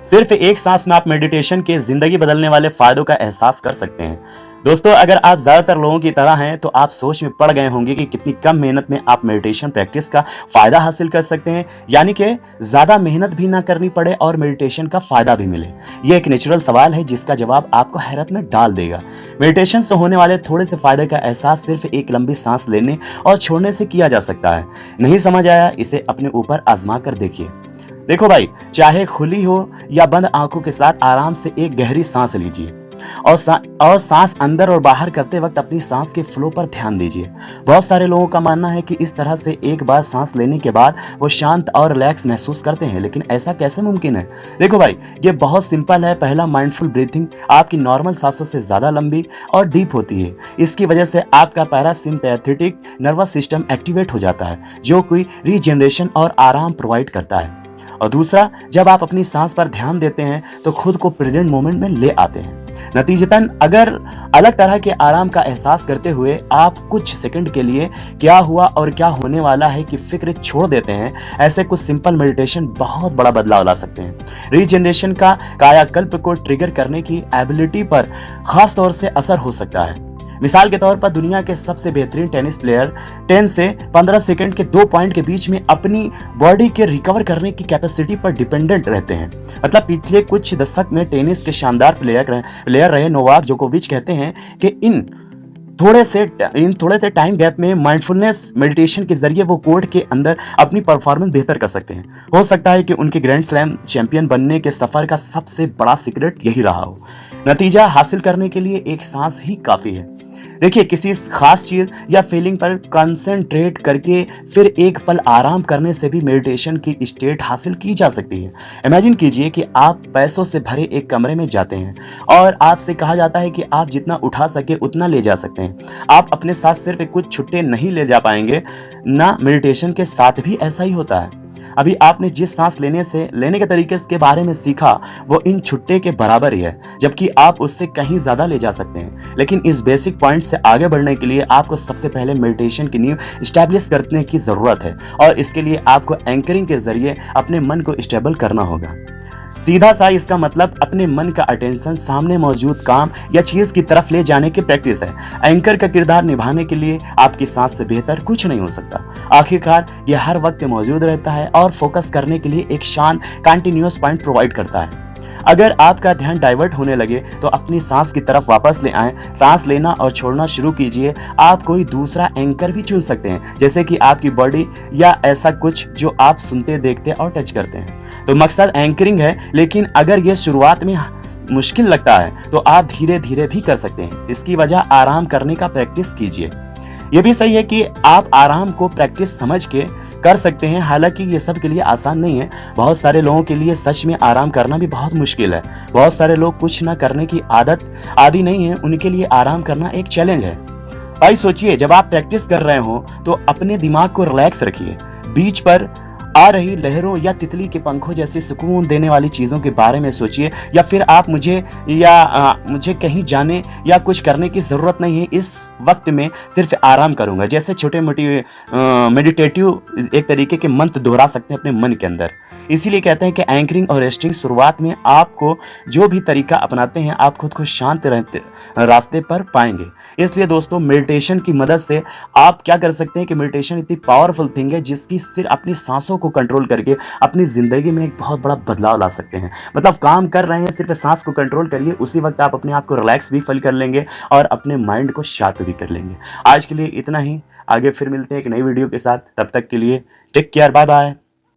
सिर्फ एक सांस में आप मेडिटेशन के जिंदगी बदलने वाले फायदों का एहसास कर सकते हैं। दोस्तों, अगर आप ज़्यादातर लोगों की तरह हैं तो आप सोच में पड़ गए होंगे कि कितनी कम मेहनत में आप मेडिटेशन प्रैक्टिस का फ़ायदा हासिल कर सकते हैं, यानी कि ज़्यादा मेहनत भी ना करनी पड़े और मेडिटेशन का फ़ायदा भी मिले। ये एक नेचुरल सवाल है जिसका जवाब आपको हैरत में डाल देगा। मेडिटेशन से होने वाले थोड़े से फ़ायदे का एहसास सिर्फ एक लंबी सांस लेने और छोड़ने से किया जा सकता है। नहीं समझ आया? इसे अपने ऊपर आजमा कर देखिए। देखो भाई, चाहे खुली हो या बंद आंखों के साथ आराम से एक गहरी सांस लीजिए और सांस अंदर और बाहर करते वक्त अपनी सांस के फ्लो पर ध्यान दीजिए। बहुत सारे लोगों का मानना है कि इस तरह से एक बार सांस लेने के बाद वो शांत और रिलैक्स महसूस करते हैं, लेकिन ऐसा कैसे मुमकिन है? देखो भाई, ये बहुत सिंपल है। पहला, माइंडफुल ब्रीथिंग आपकी नॉर्मल सांसों से ज़्यादा लंबी और डीप होती है। इसकी वजह से आपका पैरासिम्पैथेटिक नर्वस सिस्टम एक्टिवेट हो जाता है, जो कोई रीजनरेशन और आराम प्रोवाइड करता है। और दूसरा, जब आप अपनी सांस पर ध्यान देते हैं तो खुद को प्रेजेंट मोमेंट में ले आते हैं। नतीजतन अगर अलग तरह के आराम का एहसास करते हुए आप कुछ सेकंड के लिए क्या हुआ और क्या होने वाला है कि फिक्र छोड़ देते हैं, ऐसे कुछ सिंपल मेडिटेशन बहुत बड़ा बदलाव ला सकते हैं। रीजनरेशन का कायाकल्प को ट्रिगर करने की एबिलिटी पर खास तौर से असर हो सकता है। मिसाल के तौर पर दुनिया के सबसे बेहतरीन टेनिस प्लेयर 10 से 15 सेकंड के 2 पॉइंट के बीच में अपनी बॉडी के रिकवर करने की कैपेसिटी पर डिपेंडेंट रहते हैं। मतलब पिछले कुछ दशक में टेनिस के शानदार प्लेयर रहे नोवाक जोकोविच कहते हैं कि इन थोड़े से टाइम गैप में माइंडफुलनेस मेडिटेशन के जरिए वो कोर्ट के अंदर अपनी परफॉर्मेंस बेहतर कर सकते हैं। हो सकता है कि उनके ग्रैंड स्लैम चैंपियन बनने के सफर का सबसे बड़ा सीक्रेट यही रहा हो। नतीजा हासिल करने के लिए एक सांस ही काफ़ी है। देखिए, किसी खास चीज़ या फीलिंग पर कंसंट्रेट करके फिर एक पल आराम करने से भी मेडिटेशन की स्टेट हासिल की जा सकती है। इमेजिन कीजिए कि आप पैसों से भरे एक कमरे में जाते हैं और आपसे कहा जाता है कि आप जितना उठा सके उतना ले जा सकते हैं। आप अपने साथ सिर्फ कुछ छुट्टे नहीं ले जा पाएंगे ना। मेडिटेशन के साथ भी ऐसा ही होता है। अभी आपने जिस सांस लेने के तरीके के बारे में सीखा वो इन छुट्टे के बराबर ही है, जबकि आप उससे कहीं ज़्यादा ले जा सकते हैं। लेकिन इस बेसिक पॉइंट से आगे बढ़ने के लिए आपको सबसे पहले मेडिटेशन की नींव इस्टेब्लिश करने की ज़रूरत है, और इसके लिए आपको एंकरिंग के ज़रिए अपने मन को स्टेबल करना होगा। सीधा सा इसका मतलब अपने मन का अटेंशन सामने मौजूद काम या चीज़ की तरफ ले जाने की प्रैक्टिस है। एंकर का किरदार निभाने के लिए आपकी सांस से बेहतर कुछ नहीं हो सकता। आखिरकार ये हर वक्त मौजूद रहता है और फोकस करने के लिए एक शांत कंटिन्यूअस पॉइंट प्रोवाइड करता है। अगर आपका ध्यान डाइवर्ट होने लगे तो अपनी सांस की तरफ वापस ले आएं, सांस लेना और छोड़ना शुरू कीजिए। आप कोई दूसरा एंकर भी चुन सकते हैं, जैसे कि आपकी बॉडी या ऐसा कुछ जो आप सुनते, देखते और टच करते हैं। तो मकसद एंकरिंग है, लेकिन अगर यह शुरुआत में मुश्किल लगता है तो आप धीरे धीरे भी कर सकते हैं। इसकी वजह आराम करने का प्रैक्टिस कीजिए। ये भी सही है कि आप आराम को प्रैक्टिस समझ के कर सकते हैं, हालांकि ये सब के लिए आसान नहीं है। बहुत सारे लोगों के लिए सच में आराम करना भी बहुत मुश्किल है। बहुत सारे लोग कुछ ना करने की आदी नहीं है, उनके लिए आराम करना एक चैलेंज है। भाई सोचिए, जब आप प्रैक्टिस कर रहे हो तो अपने दिमाग को रिलैक्स रखिए। बीच पर आ रही लहरों या तितली के पंखों जैसी सुकून देने वाली चीज़ों के बारे में सोचिए, या फिर आप मुझे कहीं जाने या कुछ करने की ज़रूरत नहीं है, इस वक्त में सिर्फ आराम करूंगा। जैसे छोटे मोटे मेडिटेटिव एक तरीके के मंत्र दोहरा सकते हैं अपने मन के अंदर। इसीलिए कहते हैं कि एंकरिंग और रेस्टिंग शुरुआत में आपको जो भी तरीका अपनाते हैं आप खुद को शांत रास्ते पर पाएंगे। इसलिए दोस्तों, मेडिटेशन की मदद से आप क्या कर सकते हैं कि मेडिटेशन इतनी पावरफुल थिंग है जिसकी सिर्फ अपनी सांसों को कंट्रोल करके अपनी ज़िंदगी में एक बहुत बड़ा बदलाव ला सकते हैं। मतलब काम कर रहे हैं, सिर्फ सांस को कंट्रोल करिए, उसी वक्त आप अपने आप को रिलैक्स भी फील कर लेंगे और अपने माइंड को शार्प भी कर लेंगे। आज के लिए इतना ही, आगे फिर मिलते हैं एक नई वीडियो के साथ। तब तक के लिए टेक केयर, बाय बाय।